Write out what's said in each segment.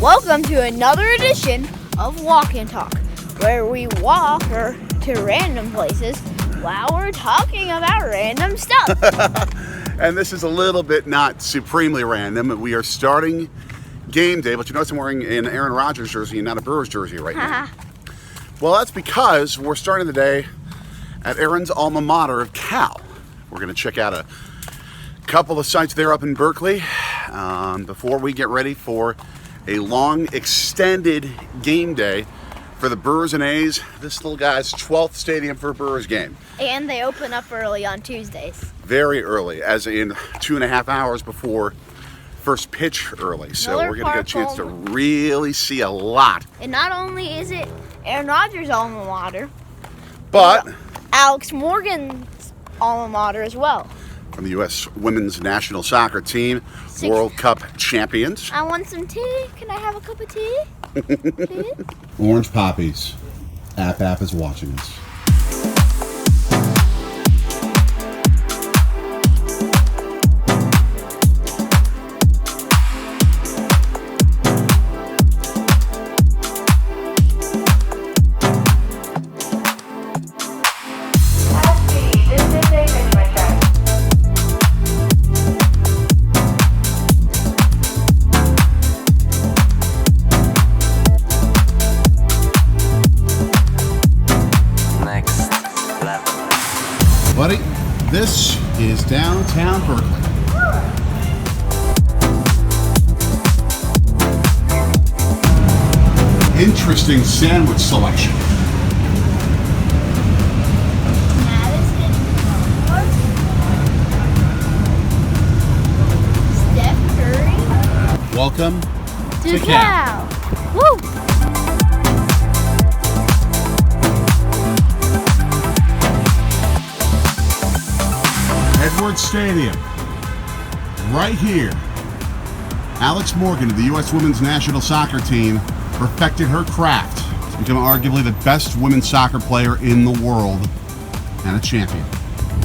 Welcome to another edition of Walk and Talk, where we walk to random places while we're talking about random stuff. And this is a little bit not supremely random. We are starting game day, but you notice I'm wearing an Aaron Rodgers jersey and not a Brewers jersey right now. Well, that's because we're starting the day at Aaron's alma mater of Cal. We're going to check out a couple of sites there up in Berkeley before we get ready for a long, extended game day for the Brewers-A'S. This little guy's 12th stadium for a Brewers game. And they open up early on Tuesdays. Very early, as in 2.5 hours before first pitch early. So we're going to get a chance to really see a lot. And not only is it Aaron Rodgers' alma mater, but Alex Morgan's alma mater as well. From the U.S. Women's National Soccer Team, World Cup champions. I want some tea. Can I have a cup of tea? Orange poppies. App is watching us. Buddy, this is downtown Berkeley. Interesting sandwich selection. Steph Curry. Welcome to Cal. Woo! Edwards Stadium, right here. Alex Morgan of the U.S. Women's National Soccer Team perfected her craft to become arguably the best women's soccer player in the world and a champion.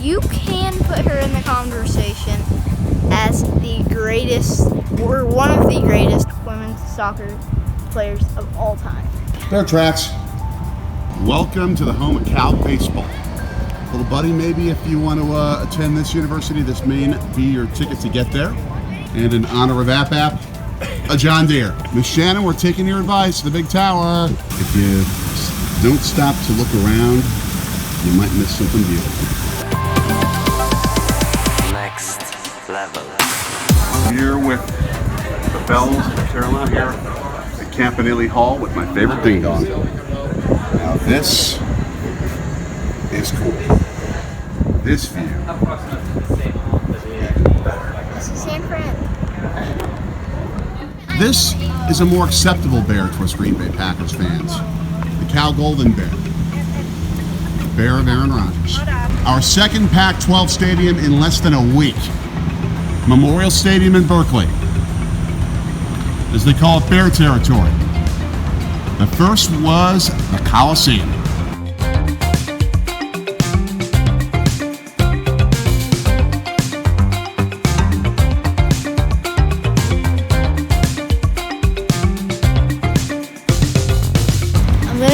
You can put her in the conversation as the greatest, or one of the greatest women's soccer players of all time. Bear Tracks, welcome to the home of Cal baseball. Little buddy, maybe if you want to attend this university, this may be your ticket to get there. And in honor of App, a John Deere. Miss Shannon, we're taking your advice, the big tower. If you don't stop to look around, you might miss something beautiful. Next level. Here with the Bells of Carolina here at Campanile Hall with my favorite ding dong. Now this is cool. This view. This is a more acceptable bear to us Green Bay Packers fans. The Cal Golden Bear. The bear of Aaron Rodgers. Our second Pac-12 stadium in less than a week. Memorial Stadium in Berkeley. As they call it, Bear territory. The first was the Coliseum.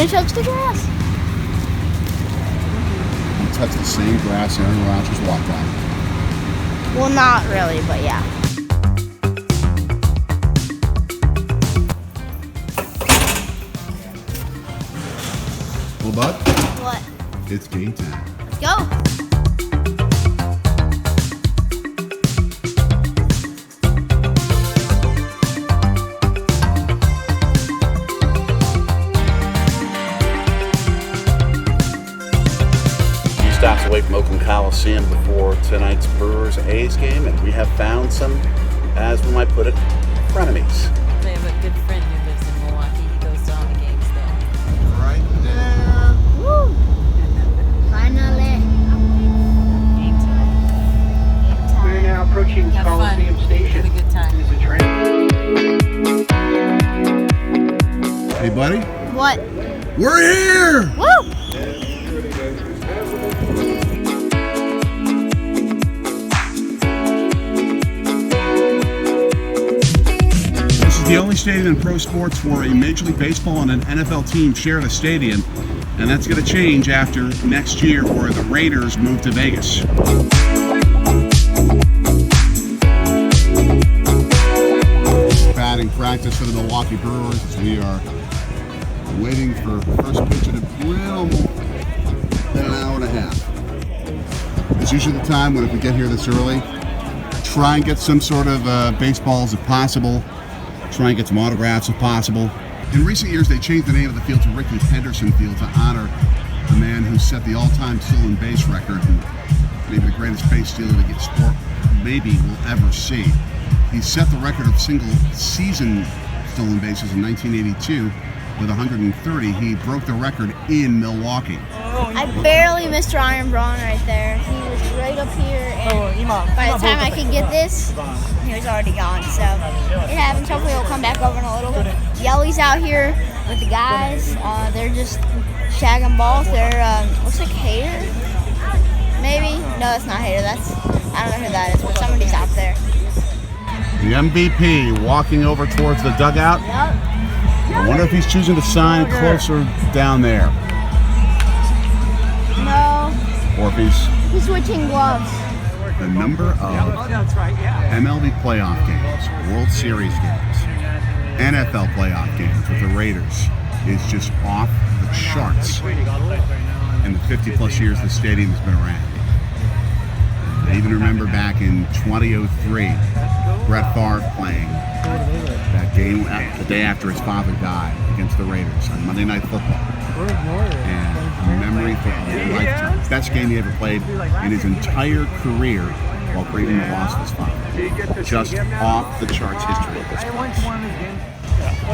Touch the grass. You touch the same grass Aaron Rodgers walked on. Well, not really, but yeah. Well, bud? What? It's game time. Let's go. Stops away from Oakland Coliseum before tonight's Brewers-A'S game, and we have found some, as we might put it, frenemies. They have a good friend who lives in Milwaukee. He goes to all the games there. Right there. Woo! Finally. Game time. We're now approaching Have Coliseum fun. Station. Have a good time. This is a train. Hey, buddy. What? We're here! Woo! the only stadium in pro sports where a Major League Baseball and an NFL team share the stadium, and that's going to change after next year where the Raiders move to Vegas. Batting practice for the Milwaukee Brewers as we are waiting for first pitch in a little than an hour and a half. It's usually the time when if we get here this early, try and get some sort of baseballs if possible. Try and get some autographs if possible. In recent years, they changed the name of the field to Rickey Henderson Field to honor the man who set the all-time stolen base record, and maybe the greatest base stealer the sport maybe will ever see. He set the record of single-season stolen bases in 1982 with 130. He broke the record in Milwaukee. I barely missed Ryan Braun right there. He was right up here, and by the time I could get this, he was already gone. So it happens. Hopefully he'll come back over in a little bit. Yelly's out here with the guys. They're just shagging balls. They're looks like Hater, maybe. No, that's not Hater. I don't know who that is, but somebody's out there. The MVP walking over towards the dugout. Yep. I wonder if he's choosing to sign closer down there. No. Or if He's switching gloves. the number of MLB playoff games, World Series games, NFL playoff games with the Raiders is just off the charts in the 50 plus years the stadium has been around. I even remember back in 2003, Brett Favre playing that game the day after his father died against the Raiders on Monday Night Football. And a memory for a lifetime. Best game he ever played in his entire career while grieving the loss of his father. Just off the charts history at this point.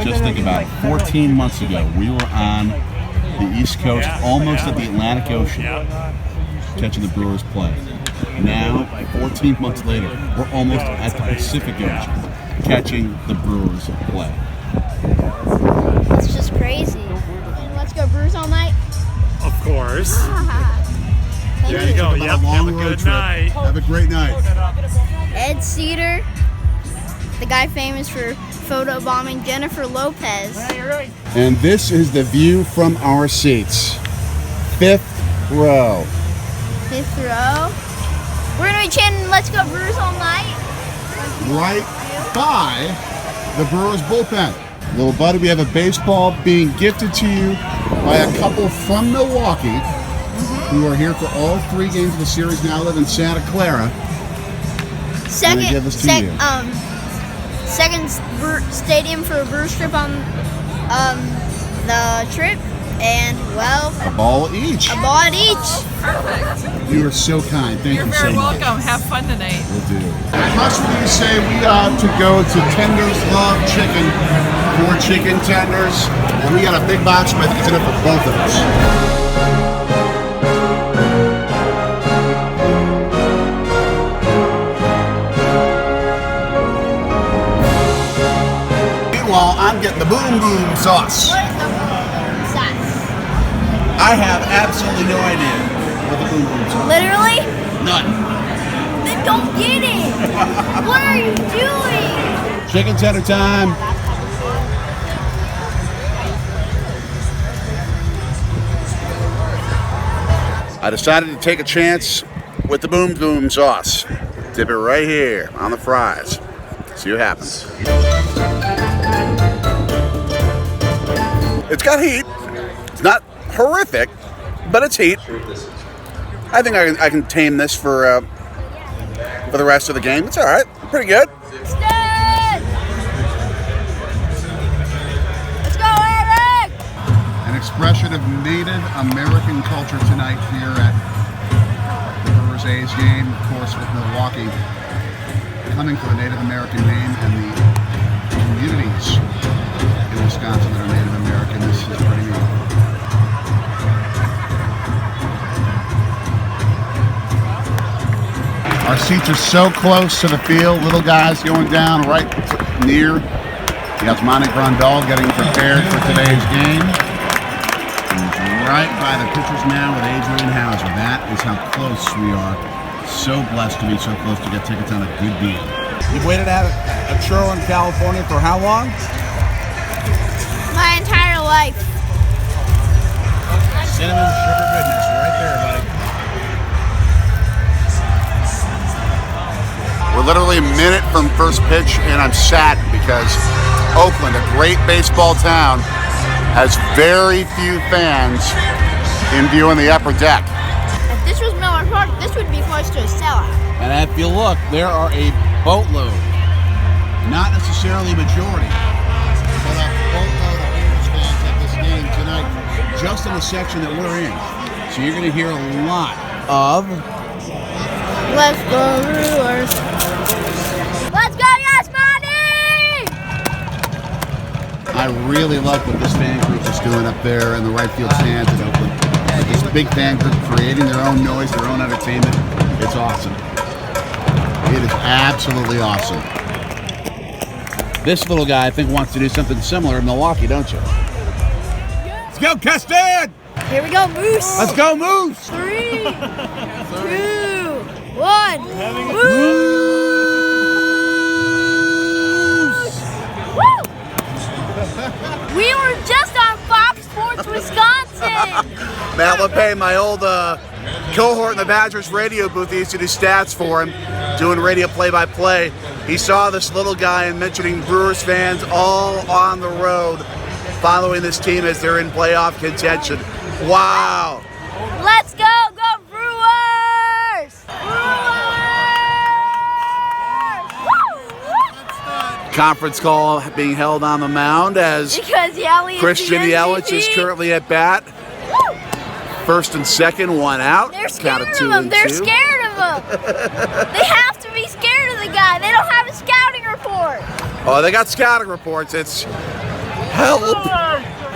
Just think about it. 14 months ago, we were on the East Coast, almost at the Atlantic Ocean, catching the Brewers play. Now, 14 months later, we're almost at the Pacific Ocean, catching the Brewers play. It's just crazy. And let's go Brewers all night. Of course. Thank There you go. Yep. Have a good night. Have a great night. Ed Cedar, the guy famous for photobombing Jennifer Lopez. And this is the view from our seats. 5th row. 5th row. We're gonna be chanting "Let's Go Brewers all night." Right by the Brewers bullpen. Little buddy, we have a baseball being gifted to you by a couple from Milwaukee who are here for all 3 games of the series, now live in Santa Clara. Second stadium for a Brewers trip on the trip, and well, A ball each. a ball at each. Perfect. You are so kind. Thank You're you so very much. welcome. Have fun tonight. We'll do. How much would you say we ought to go to Tenders Love Chicken for chicken tenders? And we got a big box, but I think it's enough for both of us. Meanwhile, I'm getting the boom boom sauce. What is the boom sauce? I have absolutely no idea what the boom boom sauce is. Literally? None. Then don't get it. What are you doing? Chicken tender time. I decided to take a chance with the boom boom sauce. Dip it right here on the fries. See what happens. It's got heat. It's not horrific, but it's heat. I think I can tame this for the rest of the game. It's all right. Pretty good. Stan! Let's go, Eric! An expression of Native American culture tonight here at the BREWERS-A'S game, of course, with Milwaukee coming for the Native American name and the communities in Wisconsin that are Native American. This is pretty neat. Our seats are so close to the field. Little guys going down right near. You got Monty Grandal getting prepared for today's game. He's right by the pitcher's mound with Adrian Hauser. That is how close we are. So blessed to be so close to get tickets on a good deal. You've waited at a churro in California for how long? My entire life. Cinnamon sugar goodness, right there, buddy. We're literally a minute from first pitch, and I'm saddened because Oakland, a great baseball town, has very few fans in view on the upper deck. If this was Miller Park, this would be close to a sellout. And if you look, there are a boatload, not necessarily a majority, but a boatload of Brewers fans at this game tonight, just in the section that we're in. So you're going to hear a lot of... Let's go Brewers! Let's go Yasmani! I really like what this fan group is doing up there in the right field stands in Oakland. This big fan group creating their own noise, their own entertainment. It's awesome. It is absolutely awesome. This little guy, I think, wants to do something similar in Milwaukee, don't you? Let's go, Keston! Here we go, Moose! Let's go, Moose! 3, 2, 1, Moose! Woo! We were just on Fox Sports Wisconsin! Matt LePay, my old cohort in the Badgers radio booth, he used to do stats for him, doing radio play-by-play. He saw this little guy and mentioning Brewers fans all on the road following this team as they're in playoff contention. Wow. Let's go Brewers! Brewers! Conference call being held on the mound as Because Yelich Christian Yelich is currently at bat. First and second, one out. They're Count scared of 2 of him. and They're 2. scared of him. They have to be scared of the guy. They don't have a scouting report. Oh, they got scouting reports. It's help.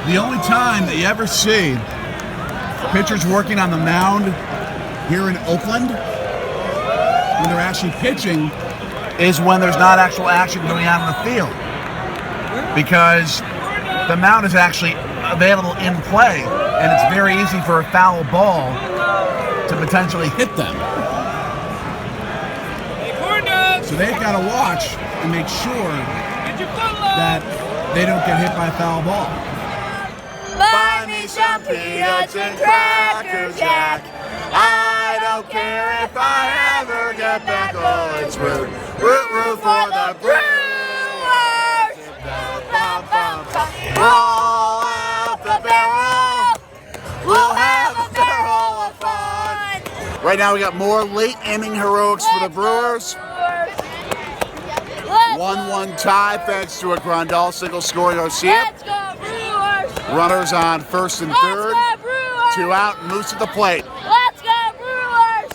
The only time that you ever see pitchers working on the mound here in Oakland when they're actually pitching is when there's not actual action going on in the field. Because the mound is actually available in play, and it's very easy for a foul ball to potentially hit them. So they've got to watch and make sure that they don't get hit by a foul ball. Buy me some peanuts and Cracker Jack. I don't care if I ever get back. Oh, it's root, root, root for the Brewers. Roll out the barrel. We'll have a barrel of fun. Right now we got more late inning heroics for the Brewers. 1-1 tie thanks to a Grandal single scoring Garcia. Let's go Brewers. Runners on first and third. Let's go Brewers. 2 out, Moose at the plate. Let's go Brewers.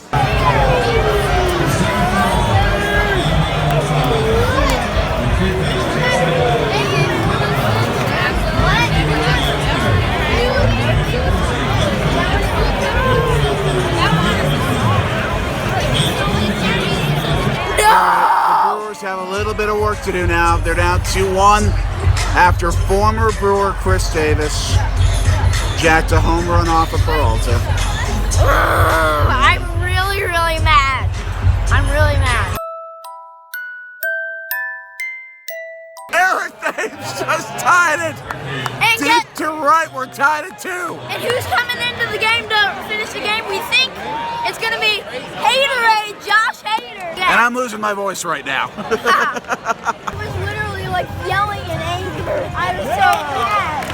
The Brewers have a little bit of work to do now. They're down 2-1 after former Brewer Chris Davis jacked a home run off of Peralta. I'm really, really mad. I'm really mad. Eric Thames just tied it. And Deep to right, we're tied at 2. And who's coming into the game to finish the game? We think it's going to be Haterade, Josh Hader. And Yeah. I'm losing my voice right now. I was literally like yelling in anger. I was so mad.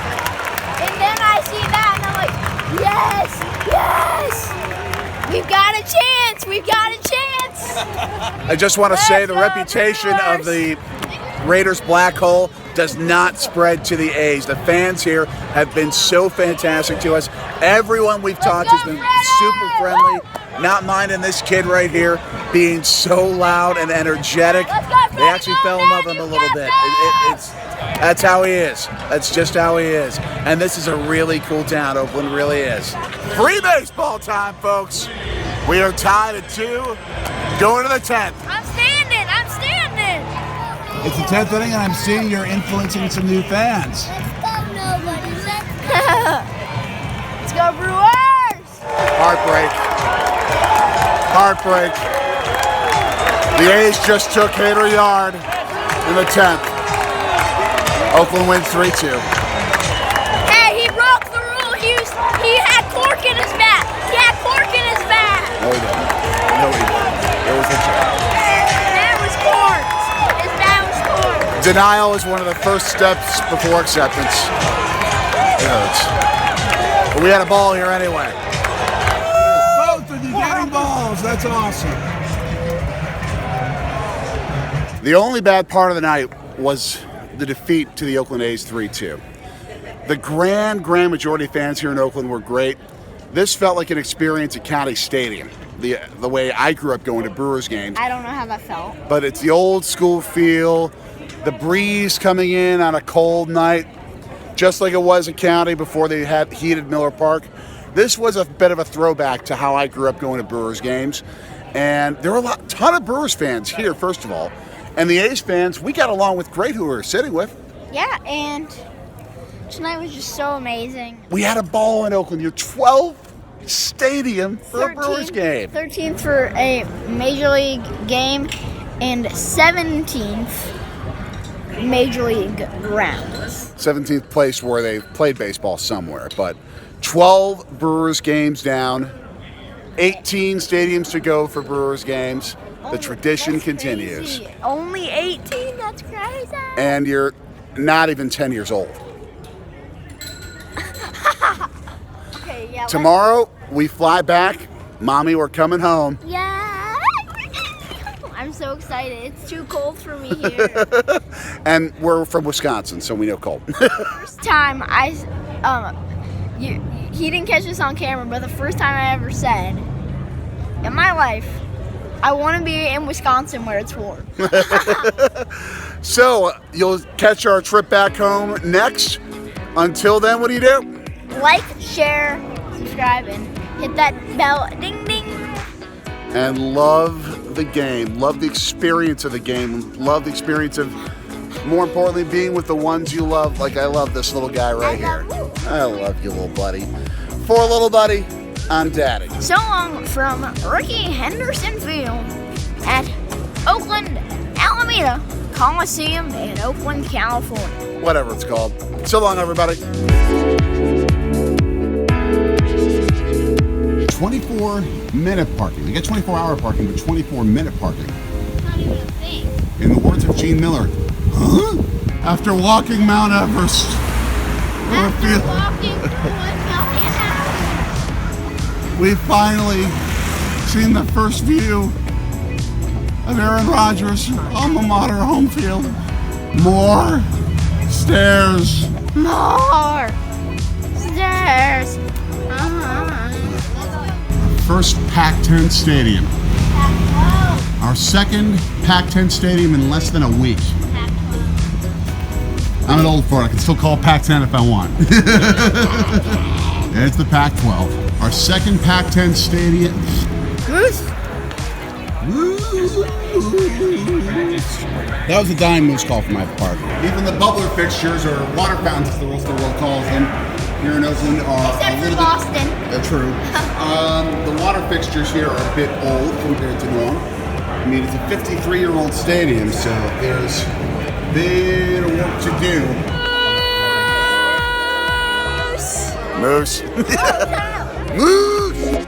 And then I see that and I'm like, yes, yes. We've got a chance. We've got a chance. I just want to say the Let's go, reputation of Brewers. the Raiders black hole does not spread to the A's. The fans here have been so fantastic to us. Everyone we've talked has been super friendly, not minding this kid right here being so loud and energetic. They actually fell in love with him a little bit. That's how he is. That's just how he is. And this is a really cool town. Oakland really is. Free baseball time, folks. We are tied at 2, going to the 10th. I'm standing. I'm standing. It's the 10th inning, and I'm seeing you're influencing some new fans. Let's go, nobody. Let's go, Brewers. Heartbreak. Heartbreak. The A's just took Hader Yard in the 10th. Oakland wins 3-2. Hey, he broke the rule. He had cork in his bat. He had cork in his bat. No, he didn't. No, he didn't. It was a joke. That was cork. His bat was cork. Denial is one of the first steps before acceptance. It hurts. But we had a ball here anyway. Both of you getting balls. That's awesome. The only bad part of the night was the defeat to the Oakland A's 3-2. The grand majority of fans here in Oakland were great. This felt like an experience at County Stadium, the way I grew up going to Brewers games. I don't know how that felt. But it's the old school feel, the breeze coming in on a cold night, just like it was at County before they had heated Miller Park. This was a bit of a throwback to how I grew up going to Brewers games. And there were a ton of Brewers fans here, first of all. And the A's fans, we got along with great who we were sitting with. Yeah, and tonight was just so amazing. We had a ball in Oakland, your 12th stadium for a Brewers game. 13th for a Major League game and 17th Major League rounds. 17th place where they played baseball somewhere, but 12 Brewers games down, 18 stadiums to go for Brewers games. The tradition That's continues. crazy. Only 18? That's crazy. And you're not even 10 years old. Okay, yeah. Tomorrow, we fly back. Mommy, we're coming home. Yeah. I'm so excited. It's too cold for me here. And we're from Wisconsin, so we know cold. First time he didn't catch this on camera, but the first time I ever said in my life, I want to be in Wisconsin where it's warm. So, you'll catch our trip back home next. Until then, what do you do? Like, share, subscribe, and hit that bell. Ding, ding. And love the game. Love the experience of the game. Love the experience of, more importantly, being with the ones you love. Like I love this little guy right here. I love you, little buddy. For little buddy, I'm Daddy. So long from Ricky Henderson Field at Oakland Alameda Coliseum in Oakland, California. Whatever it's called. So long, everybody. 24-minute parking. They get 24-hour parking, but 24-minute parking. Not even a thing. In the words of Gene Miller, huh? After walking Mount Everest. After walking Mount We've finally seen the first view of Aaron Rodgers' alma mater home field. More stairs. More stairs. First Pac-10 stadium. Our second Pac-10 stadium in less than a week. I'm an old fart. I can still call it Pac-10 if I want. It's the Pac-12. Our second Pac-10 stadium. Moose. That was a dying moose call from my part. Even the bubbler fixtures, or water fountains as the rest of the world calls them, here in Oakland are Except a for little Boston. bit true. The water fixtures here are a bit old compared to norm. I mean, it's a 53-year-old stadium, so there's a bit of work to do. Moose. Moose. Moose.